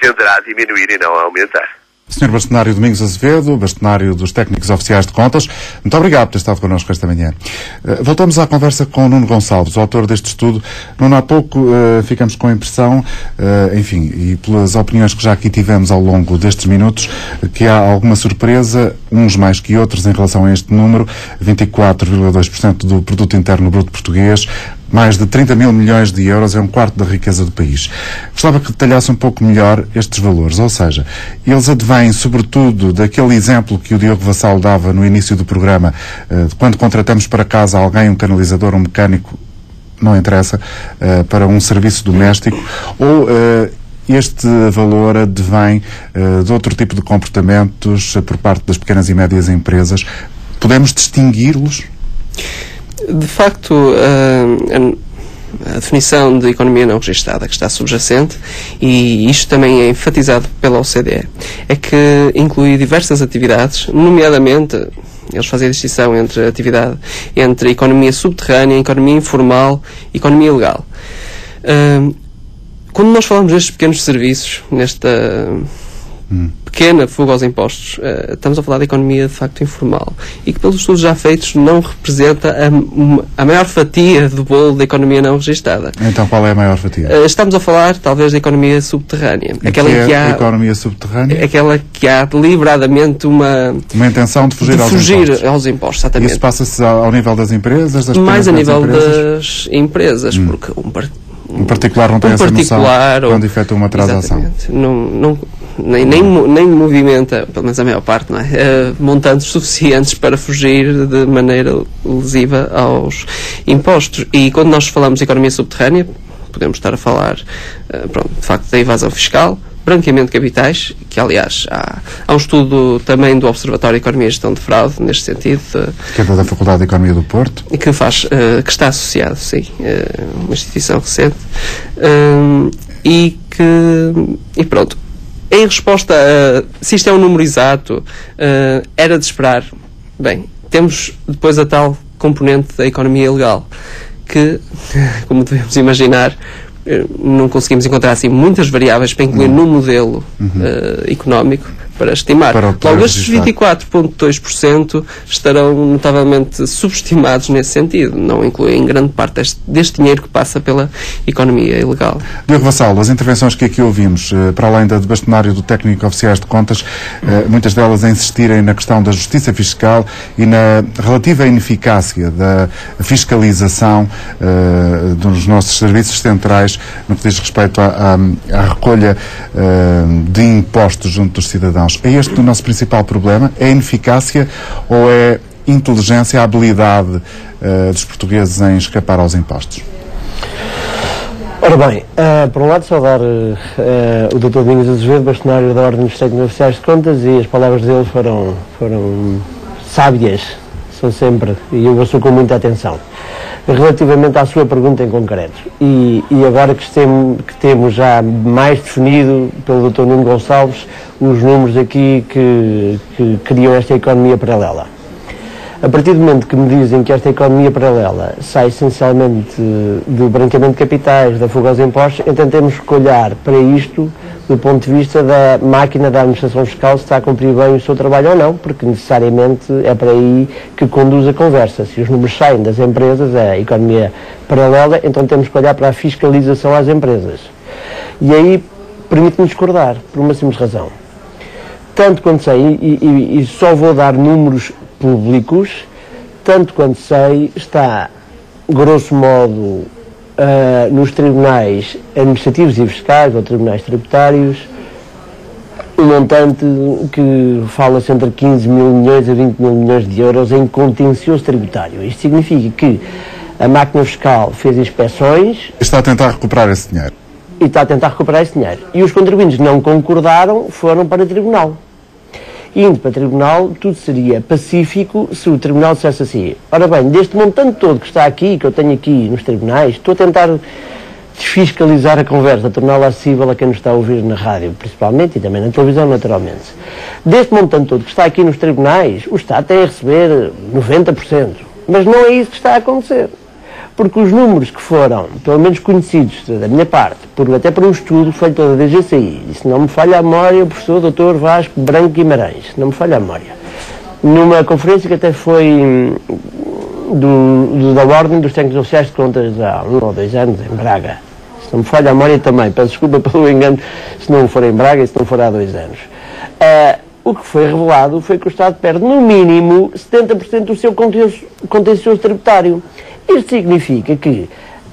tenderá a diminuir e não a aumentar. Sr. Bastonário Domingos Azevedo, bastonário dos técnicos oficiais de contas, muito obrigado por ter estado connosco esta manhã. Voltamos à conversa com Nuno Gonçalves, o autor deste estudo. Nuno, há pouco ficamos com a impressão, enfim, e pelas opiniões que já aqui tivemos ao longo destes minutos, que há alguma surpresa, uns mais que outros, em relação a este número, 24,2% do produto interno bruto português, mais de 30 mil milhões de euros, é um quarto da riqueza do país. Gostava que detalhasse um pouco melhor estes valores, ou seja, eles advêm sobretudo daquele exemplo que o Diogo Vassalo dava no início do programa, de quando contratamos para casa alguém, um canalizador, um mecânico, não interessa, para um serviço doméstico, ou este valor advém de outro tipo de comportamentos por parte das pequenas e médias empresas. Podemos distingui-los? De facto, a definição de economia não registada que está subjacente, e isto também é enfatizado pela OCDE, é que inclui diversas atividades, nomeadamente, eles fazem a distinção entre economia subterrânea, economia informal e economia legal. Quando nós falamos destes pequenos serviços, nesta pequena fuga aos impostos, estamos a falar de economia de facto informal, e que pelos estudos já feitos não representa a maior fatia do bolo da economia não registada. Então qual é a maior fatia? Estamos a falar talvez da economia subterrânea. Aquela que há, a economia subterrânea? Aquela que há deliberadamente uma intenção de fugir aos impostos. Exatamente. Isso passa-se ao nível das empresas? Mais a nível das empresas, porque um particular não tem essa noção quando efetua uma transação. Nem movimenta, pelo menos a maior parte, não é? Montantes suficientes para fugir de maneira lesiva aos impostos. E quando nós falamos de economia subterrânea, podemos estar a falar, de facto, da evasão fiscal, branqueamento de capitais, que aliás há um estudo também do Observatório de Economia e Gestão de Fraude, neste sentido. Que é da Faculdade de Economia do Porto. Que está associado, sim, uma instituição recente. E pronto. Em resposta se isto é um número exato, era de esperar. Bem, temos depois a tal componente da economia ilegal, que, como devemos imaginar, não conseguimos encontrar assim muitas variáveis para incluir no modelo económico para estimar. Logo, estes 24,2% estarão notavelmente subestimados nesse sentido. Não incluem grande parte deste dinheiro que passa pela economia ilegal. Diogo Vassalo, as intervenções que aqui ouvimos, para além da de bastonário do técnico oficiais de contas, muitas delas a insistirem na questão da justiça fiscal e na relativa ineficácia da fiscalização dos nossos serviços centrais no que diz respeito à recolha de impostos junto dos cidadãos. É este o nosso principal problema? É a ineficácia ou é inteligência, a habilidade dos portugueses em escapar aos impostos? Ora bem, por um lado saudar o Dr. Domingos Azevedo, bastonário da Ordem dos Técnicos Oficiais de Contas, e as palavras dele foram sábias, são sempre, e eu ouço com muita atenção. Relativamente à sua pergunta em concreto, e agora que temos já mais definido pelo Dr. Nuno Gonçalves os números aqui que criam esta economia paralela. A partir do momento que me dizem que esta economia paralela sai essencialmente do branqueamento de capitais, da fuga aos impostos, então temos que olhar para isto do ponto de vista da máquina da administração fiscal, se está a cumprir bem o seu trabalho ou não, porque necessariamente é para aí que conduz a conversa. Se os números saem das empresas, a economia paralela, então temos que olhar para a fiscalização às empresas. E aí permite-me discordar, por uma simples razão. Tanto quanto sei, e só vou dar números públicos, tanto quanto sei, está grosso modo, nos tribunais administrativos e fiscais, ou tribunais tributários, um montante que fala-se entre 15 mil milhões a 20 mil milhões de euros em contencioso tributário. Isto significa que a máquina fiscal fez inspeções... Está a tentar recuperar esse dinheiro. E está a tentar recuperar esse dinheiro. E os contribuintes que não concordaram foram para o tribunal. Indo para o tribunal, tudo seria pacífico se o tribunal dissesse assim: ora bem, deste montante todo que está aqui, que eu tenho aqui nos tribunais, estou a tentar desfiscalizar a conversa, torná-la acessível a quem nos está a ouvir na rádio, principalmente, e também na televisão, naturalmente. Deste montante todo que está aqui nos tribunais, o Estado tem a receber 90%. Mas não é isso que está a acontecer. Porque os números que foram, pelo menos conhecidos da minha parte, até por um estudo feito pela DGCI, e se não me falha a memória, o professor Dr. Vasco Branco Guimarães, se não me falha a memória, numa conferência que até foi da Ordem dos Técnicos Oficiais de Contas há 1 ou 2 anos, em Braga. Se não me falha a memória também, peço desculpa pelo engano se não for em Braga e se não for há 2 anos. O que foi revelado foi que o Estado perde, no mínimo, 70% do seu contencioso tributário. Isto significa que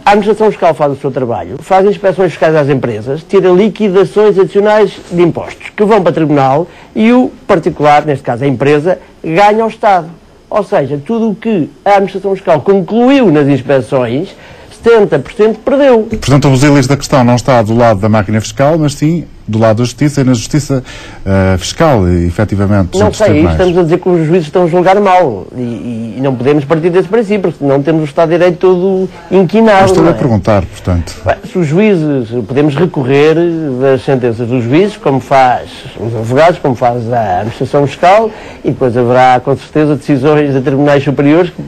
a administração fiscal faz o seu trabalho, faz inspeções fiscais às empresas, tira liquidações adicionais de impostos que vão para o tribunal e o particular, neste caso a empresa, ganha ao Estado. Ou seja, tudo o que a administração fiscal concluiu nas inspeções, 70% perdeu. Portanto, o busilis da questão não está do lado da máquina fiscal, mas sim do lado da justiça e na justiça fiscal, efetivamente. Não sei, estamos a dizer que os juízes estão a julgar mal e não podemos partir desse princípio, porque senão temos o Estado de Direito todo inquinado. Mas estou a perguntar, portanto. Bem, se os juízes, podemos recorrer das sentenças dos juízes, como faz os advogados, como faz a administração fiscal, e depois haverá, com certeza, decisões de tribunais superiores que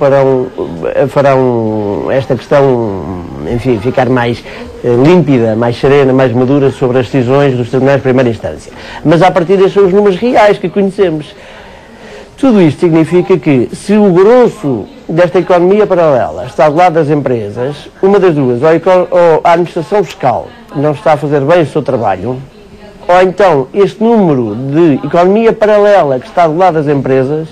farão esta questão, enfim, ficar mais límpida, mais serena, mais madura sobre as decisões dos tribunais de primeira instância. Mas a partir desses são os números reais que conhecemos. Tudo isto significa que, se o grosso desta economia paralela está do lado das empresas, uma das duas, ou a administração fiscal não está a fazer bem o seu trabalho, ou então este número de economia paralela que está do lado das empresas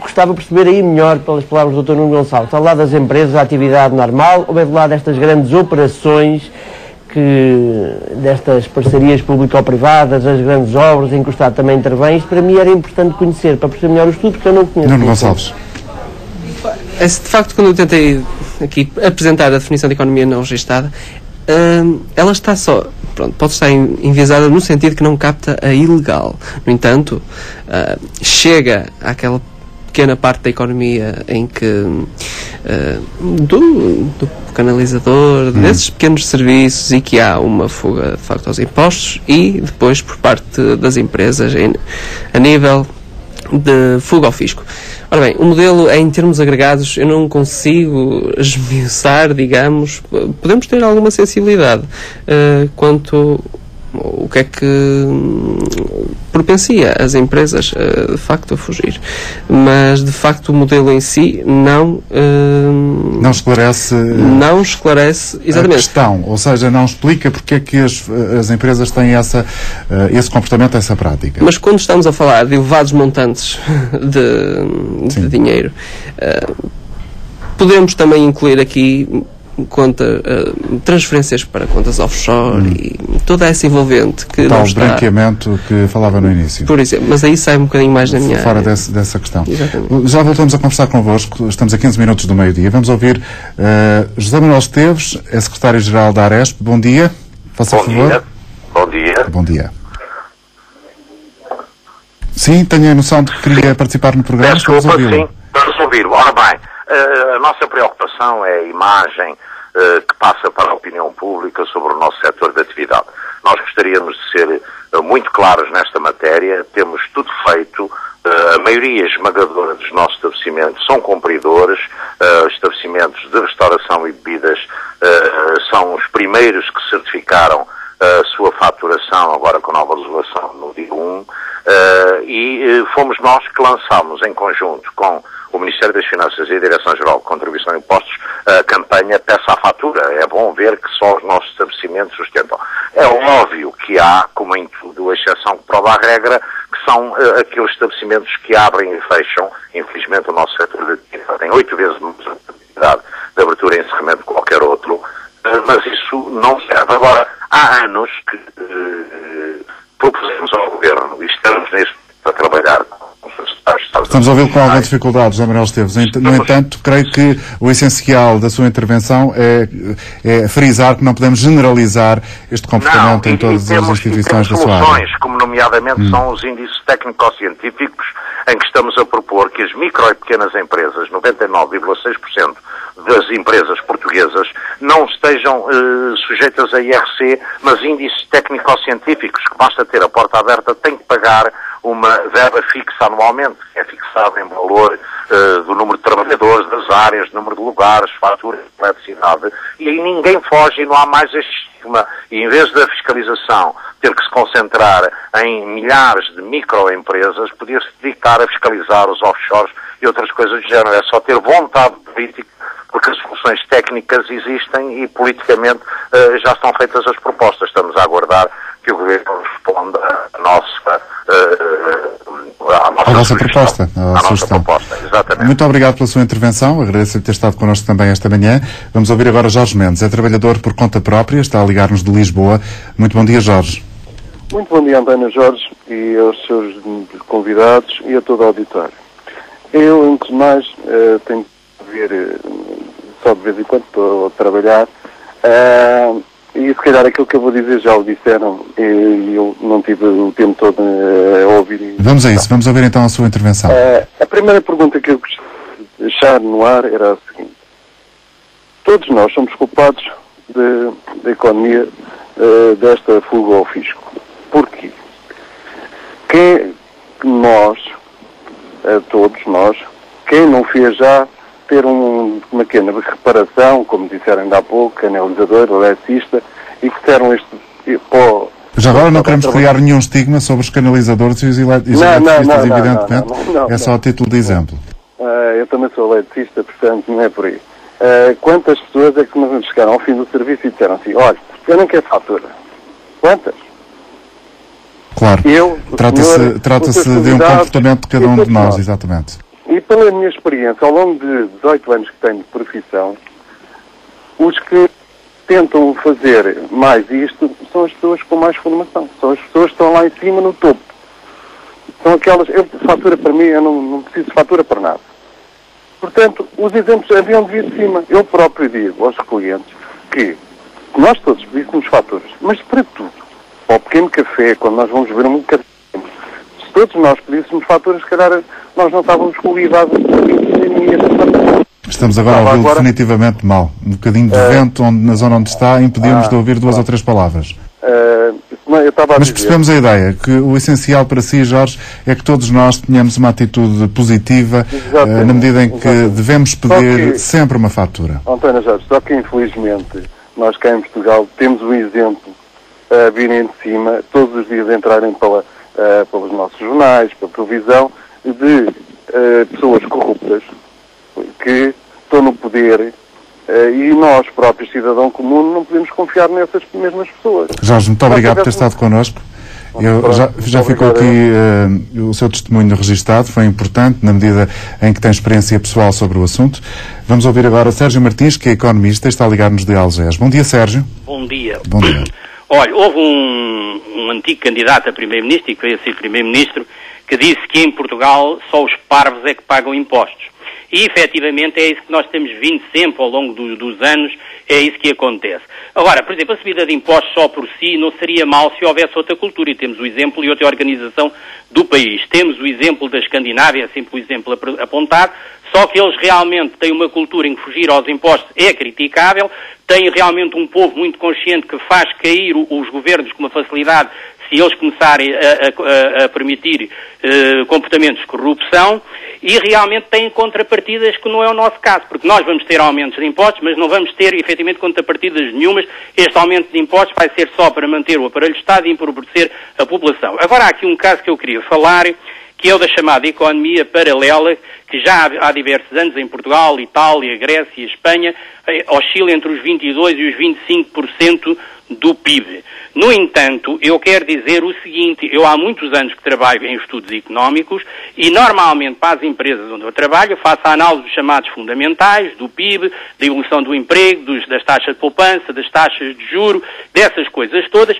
gostava de perceber aí melhor, pelas palavras do Dr. Nuno Gonçalves, está do lado das empresas a atividade normal ou é do lado destas grandes operações, destas parcerias público-privadas, as grandes obras em que o Estado também intervém? Isto para mim era importante conhecer, para perceber melhor o estudo, porque eu não conheço. Nuno Gonçalves. De facto, quando eu tentei aqui apresentar a definição de economia não registada, ela está só, pode estar enviesada no sentido que não capta a ilegal. No entanto, chega àquela pequena parte da economia em que do canalizador, desses pequenos serviços, e que há uma fuga de facto aos impostos, e depois por parte das empresas a nível de fuga ao fisco. Ora bem, o modelo em termos agregados eu não consigo esmiuçar, digamos. Podemos ter alguma sensibilidade quanto o que é que propicia as empresas de facto a fugir, mas de facto o modelo em si não esclarece exatamente a questão, ou seja, não explica porque é que as empresas têm esse comportamento, essa prática. Mas quando estamos a falar de elevados montantes de dinheiro, podemos também incluir aqui transferências para contas offshore e toda essa envolvente que não está... O branqueamento que falava no início. Por exemplo, mas aí sai um bocadinho mais da minha fora área. Dessa questão. Exatamente. Já voltamos a conversar convosco, estamos a 15 minutos do meio-dia. Vamos ouvir José Manuel Esteves, é secretário-geral da Aresp. Bom dia. Faça favor. Bom dia. Bom dia. Sim, tenho a noção de que queria participar no programa. Desculpa, sim, vamos ouvi-lo. Ora bem, a nossa preocupação é a imagem que passa para a opinião pública sobre o nosso setor de atividade. Nós gostaríamos de ser muito claros nesta matéria, temos tudo feito, a maioria esmagadora dos nossos estabelecimentos são cumpridores, estabelecimentos de restauração e bebidas são os primeiros que certificaram a sua faturação, agora com nova legislação no dia 1, e fomos nós que lançámos em conjunto com o Ministério das Finanças e a Direção-Geral de Contribuição e Impostos a campanha Peça à Fatura. É bom ver que só os nossos estabelecimentos sustentam. É óbvio que há, como em tudo, a exceção que prova a regra, que são aqueles estabelecimentos que abrem e fecham. Infelizmente o nosso setor de atividade tem 8 vezes mais atividade mas isso não serve. Agora, há anos que propusemos ao Governo, e estamos nisso a trabalhar com os Estados. Estamos a ouvi-lo com alguma dificuldade, José Manuel Esteves. No entanto, creio que o essencial da sua intervenção é frisar que não podemos generalizar este comportamento em todas as instituições da sua área. Soluções, como nomeadamente são os índices técnico-científicos, em que estamos a propor que as micro e pequenas empresas, 99,6% das empresas portuguesas, não estejam sujeitas a IRC, mas índices técnico-científicos, que basta ter a porta aberta, tem que pagar uma verba fixa anualmente, que é fixada em valor do número de trabalhadores, das áreas, número de lugares, faturas de eletricidade, e aí ninguém foge e não há mais este estigma. E em vez da fiscalização ter que se concentrar em milhares de microempresas, podia-se dedicar a fiscalizar os offshores e outras coisas do género. É só ter vontade política, porque as soluções técnicas existem e politicamente já estão feitas as propostas. Estamos a aguardar que o Governo responda à nossa proposta. Exatamente. Muito obrigado pela sua intervenção. Agradeço-lhe ter estado connosco também esta manhã. Vamos ouvir agora Jorge Mendes. É trabalhador por conta própria, está a ligar-nos de Lisboa. Muito bom dia, Jorge. Muito bom dia, António Jorge, e aos seus convidados e a todo o auditório. Eu, antes de mais, tenho que ver, só de vez em quando estou a trabalhar, e se calhar aquilo que eu vou dizer já o disseram e eu não tive o tempo todo a ouvir. Vamos a isso, vamos ouvir então a sua intervenção. A primeira pergunta que eu gostaria de deixar no ar era a seguinte. Todos nós somos culpados da economia desta fuga ao fisco. Porquê? Todos nós, quem não fez já ter uma pequena reparação, como disseram ainda há pouco, canalizador, eletricista, e que deram este pó... Já agora não queremos criar nenhum estigma sobre os canalizadores e os eletricistas, evidentemente. É só a título de exemplo. Eu também sou eletricista, portanto não é por aí. Quantas pessoas é que nos chegaram ao fim do serviço e disseram assim, olha, eu não quero fatura. Quantas? Claro. Trata-se de um comportamento de cada um de nós, exatamente. E pela minha experiência, ao longo de 18 anos que tenho de profissão, os que tentam fazer mais isto são as pessoas com mais formação. São as pessoas que estão lá em cima, no topo. São aquelas... fatura para mim, eu não preciso de fatura para nada. Portanto, os exemplos haviam de vir de cima. Eu próprio digo aos clientes que nós todos pedíssemos faturas, mas para tudo. Para o pequeno café, quando nós vamos beber um café, se todos nós pedíssemos faturas, se calhar nós não estávamos qualificados Estamos agora a ouvi-lo definitivamente mal. Um bocadinho de vento na zona onde está impediu-nos de ouvir duas ou três palavras. Mas percebemos a ideia, que o essencial para si, Jorge, é que todos nós tenhamos uma atitude positiva, na medida em que devemos pedir sempre uma fatura. António Jorge, só que infelizmente nós cá em Portugal temos um exemplo a virem de cima, todos os dias entrarem pelos nossos jornais, pela televisão, de pessoas corruptas que estão no poder e nós, próprios cidadão comum, não podemos confiar nessas mesmas pessoas. Jorge, muito obrigado por ter estado connosco. Já ficou aqui o seu testemunho registado, foi importante na medida em que tem experiência pessoal sobre o assunto. Vamos ouvir agora Sérgio Martins, que é economista e está a ligar-nos de Algés. Bom dia, Sérgio. Bom dia. Bom dia. Olha, houve um antigo candidato a primeiro-ministro, e que veio a ser primeiro-ministro, que disse que em Portugal só os parvos é que pagam impostos. E, efetivamente, é isso que nós temos vindo sempre ao longo dos anos, é isso que acontece. Agora, por exemplo, a subida de impostos só por si não seria mal se houvesse outra cultura, e temos o exemplo e outra organização do país. Temos o exemplo da Escandinávia, é sempre o exemplo apontado, só que eles realmente têm uma cultura em que fugir aos impostos é criticável, têm realmente um povo muito consciente que faz cair os governos com uma facilidade se eles começarem a permitir comportamentos de corrupção, e realmente têm contrapartidas que não é o nosso caso, porque nós vamos ter aumentos de impostos, mas não vamos ter efetivamente contrapartidas nenhumas. Este aumento de impostos vai ser só para manter o aparelho de Estado e empobrecer a população. Agora há aqui um caso que eu queria falar, que é o da chamada economia paralela, que já há diversos anos em Portugal, Itália, Grécia e Espanha, oscila entre os 22% e os 25% do PIB. No entanto, eu quero dizer o seguinte, eu há muitos anos que trabalho em estudos económicos e normalmente para as empresas onde eu trabalho eu faço a análise dos chamados fundamentais, do PIB, da evolução do emprego, das taxas de poupança, das taxas de juro, dessas coisas todas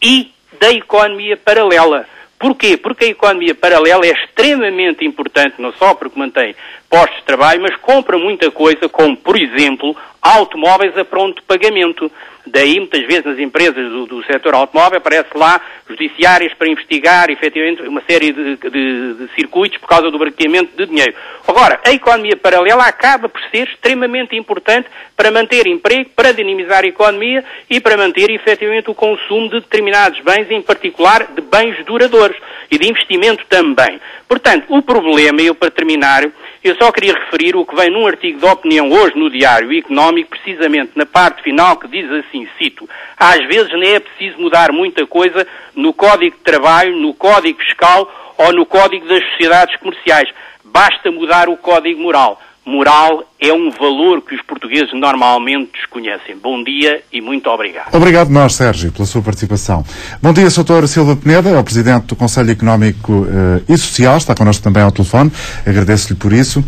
e da economia paralela. Porquê? Porque a economia paralela é extremamente importante, não só porque mantém postos de trabalho, mas compra muita coisa, como, por exemplo, automóveis a pronto pagamento. Daí, muitas vezes, nas empresas do setor automóvel, aparece lá judiciárias para investigar, efetivamente, uma série de circuitos por causa do branqueamento de dinheiro. Agora, a economia paralela acaba por ser extremamente importante para manter emprego, para dinamizar a economia e para manter, efetivamente, o consumo de determinados bens, em particular de bens duradouros e de investimento também. Portanto, o problema, eu para terminar, eu só queria referir o que vem num artigo de opinião hoje no Diário Económico, precisamente na parte final, que diz assim, cito, às vezes nem é preciso mudar muita coisa no Código de Trabalho, no Código Fiscal ou no Código das Sociedades Comerciais. Basta mudar o Código Moral. Moral é um valor que os portugueses normalmente desconhecem. Bom dia e muito obrigado. Obrigado nós, Sérgio, pela sua participação. Bom dia, Sr. Silva Peneda, é o Presidente do Conselho Económico e Social, está connosco também ao telefone, agradeço-lhe por isso.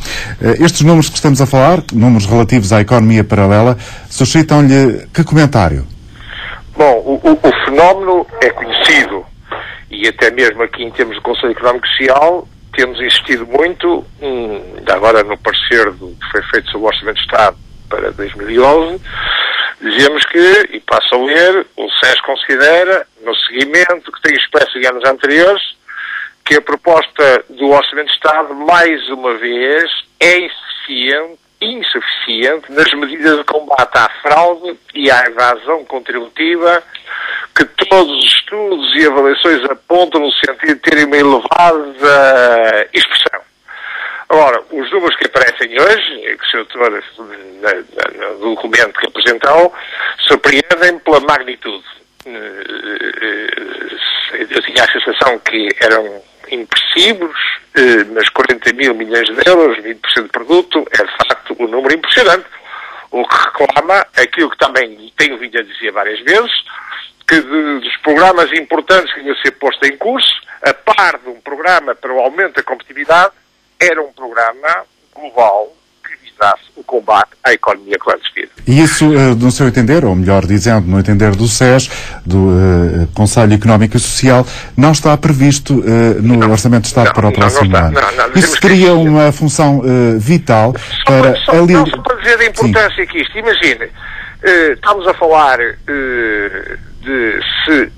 Estes números que estamos a falar, números relativos à economia paralela, suscitam-lhe que comentário? Bom, o fenómeno é conhecido e até mesmo aqui em termos do Conselho Económico e Social temos insistido muito, agora no parecer que foi feito sobre o Orçamento de Estado para 2011, dizemos que, e passo a ler, o SES considera, no seguimento que tem expresso em anos anteriores, que a proposta do Orçamento de Estado, mais uma vez, é insuficiente nas medidas de combate à fraude e à evasão contributiva que todos os estudos e avaliações apontam no sentido de terem uma elevada expressão. Agora, os números que aparecem hoje, que o Sr. no documento que apresentou, surpreendem pela magnitude. Eu tinha a sensação que eram impressivos, mas 40 mil milhões de euros, 20% do produto, é de facto um número impressionante, o que reclama aquilo que também tenho vindo a dizer várias vezes, que dos programas importantes que devia ser posto em curso, a par de um programa para o aumento da competitividade, era um programa global que visasse o combate à economia clandestina. E isso, no seu entender, ou melhor dizendo, no entender do SES, do Conselho Económico e Social, não está previsto no Orçamento de Estado para o próximo ano. Isso teria uma função vital para... Só para dizer a importância que isto, imagine, estamos a falar de se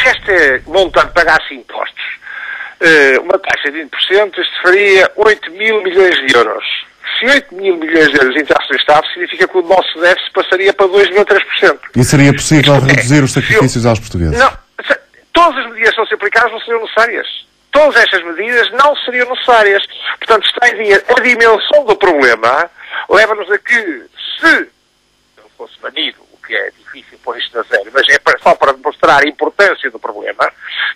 este montante pagasse impostos, uma taxa de 20%, isto faria 8 mil milhões de euros. Se 8 mil milhões de euros entrasse no Estado, significa que o nosso déficit passaria para 2,3%. E seria possível reduzir os sacrifícios aos portugueses? Não, todas as medidas que estão a ser aplicadas não seriam necessárias. Todas estas medidas não seriam necessárias. Portanto, está a dimensão do problema leva-nos a que, se não fosse banido, o que é difícil pôr isto na zero, mas é só para demonstrar a importância do problema,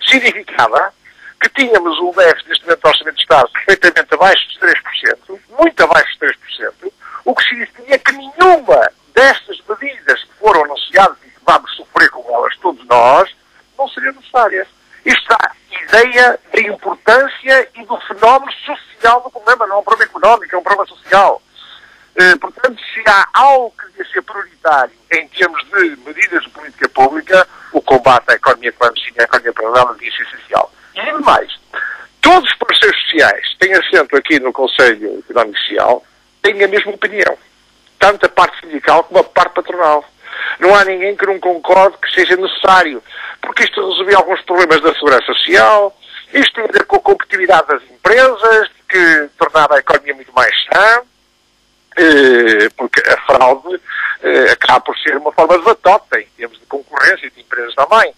significava que tínhamos um déficit neste momento do Orçamento de Estado perfeitamente abaixo de 3%, muito abaixo de 3%, o que significa que nenhuma destas medidas que foram anunciadas e que vamos sofrer com elas todos nós, não seriam necessárias. Isto dá ideia da importância e do fenómeno social do problema, não é um problema económico, é um problema social. Portanto, se há algo que deve ser prioritário em termos de medidas de política pública, o combate à economia clandestina e à economia paralela devia ser essencial. E ainda mais, todos os parceiros sociais que têm assento aqui no Conselho Económico e Social têm a mesma opinião, tanto a parte sindical como a parte patronal. Não há ninguém que não concorde que seja necessário, porque isto resolvia alguns problemas da segurança social, isto tem a ver com a competitividade das empresas, que tornava a economia muito mais sã, porque a fraude acaba por ser uma forma de batota em termos de concorrência de empresas também.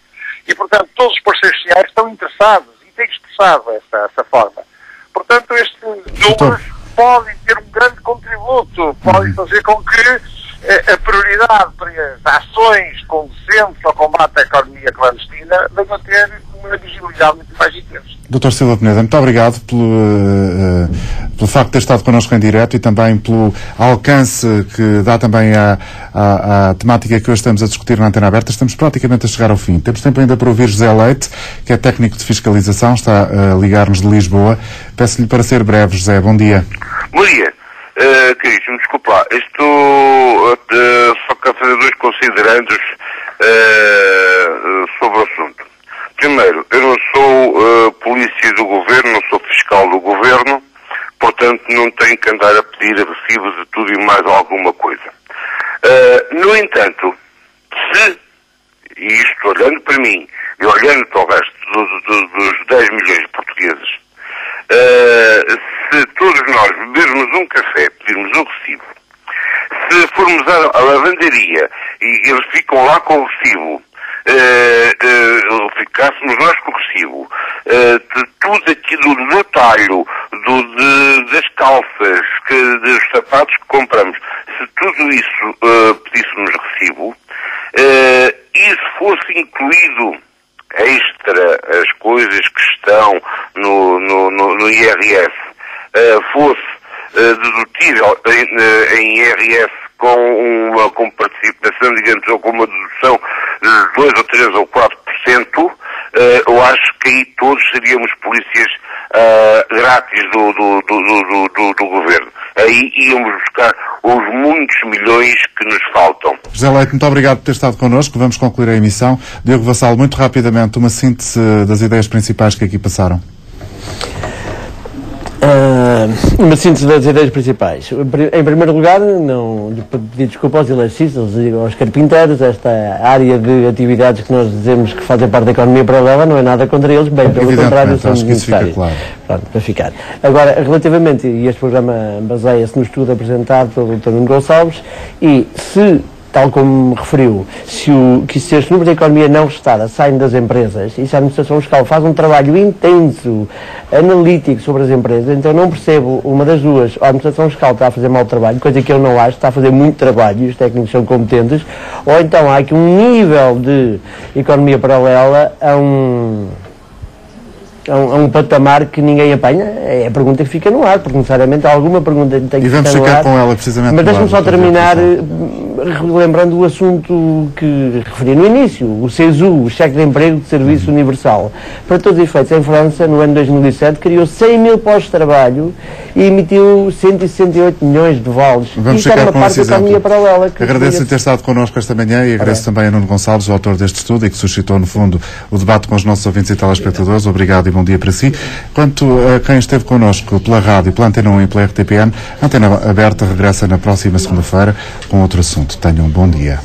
E, portanto, todos os parceiros sociais estão interessados e têm expressado essa forma. Portanto, estes números podem ter um grande contributo, podem fazer com que a prioridade para as ações conducentes ao combate à economia clandestina venha a ter uma visibilidade muito mais intensa. Dr. Silva Peneda, muito obrigado pelo facto de ter estado connosco em direto e também pelo alcance que dá também à temática que hoje estamos a discutir na Antena Aberta. Estamos praticamente a chegar ao fim. Temos tempo ainda para ouvir José Leite, que é técnico de fiscalização, está a ligar-nos de Lisboa. Peço-lhe para ser breve, José. Bom dia. Bom dia. Caríssimo, desculpa lá. Só quero fazer 2 considerandos sobre o assunto. Primeiro, eu não sou polícia do governo, não sou fiscal do governo, portanto não tenho que andar a pedir recibos de tudo e mais alguma coisa. No entanto, e isto olhando para mim e olhando para o resto dos 10 milhões de portugueses, se todos nós bebermos um café, pedirmos um recibo, se formos à lavanderia e eles ficam lá com o recibo, ficássemos nós com o recibo, de tudo aquilo do talho, das calças, dos sapatos que compramos, se tudo isso pedíssemos recibo, e se fosse incluído extra as coisas que estão no IRS, fosse dedutível em IRS com participação, digamos, ou com uma dedução de 2 ou 3 ou 4%, eu acho que aí todos seríamos polícias grátis do governo. Aí íamos buscar os muitos milhões que nos faltam. José Leite, muito obrigado por ter estado connosco. Vamos concluir a emissão. Diogo Vassalo, muito rapidamente, uma síntese das ideias principais que aqui passaram. Uma síntese das ideias principais. Em primeiro lugar, não pedir desculpa aos eletricistas e aos carpinteiros. Esta área de atividades que nós dizemos que fazem parte da economia paralela não é nada contra eles, bem pelo contrário, são necessários. Claro. Pronto, para ficar. Agora, relativamente, e este programa baseia-se no estudo apresentado pelo Dr. Nuno Gonçalves, e se, tal como me referiu, se este número de economia não restada saem das empresas e se a administração fiscal faz um trabalho intenso, analítico sobre as empresas, então não percebo uma das duas. A administração fiscal está a fazer mau trabalho, coisa que eu não acho, está a fazer muito trabalho e os técnicos são competentes, ou então há aqui um nível de economia paralela a um patamar que ninguém apanha. É a pergunta que fica no ar, porque necessariamente alguma pergunta tem que ficar no ar. E vamos ficar com ela precisamente. Mas deixa-me só terminar lembrando o assunto que referi no início, o CESU, o Cheque de Emprego de Serviço Universal. Para todos os efeitos, em França, no ano 2007, criou 100 mil postos de trabalho e emitiu 168 milhões de vales. Vamos Isto era uma parte da economia paralela. Agradeço ter estado connosco esta manhã e agradeço também a Nuno Gonçalves, o autor deste estudo e que suscitou, no fundo, o debate com os nossos ouvintes e telespectadores. Obrigado e bom dia para si. Quanto a quem esteve connosco pela rádio, pela Antena 1 e pela RTPN, a Antena Aberta regressa na próxima segunda-feira com outro assunto. Tenham um bom dia.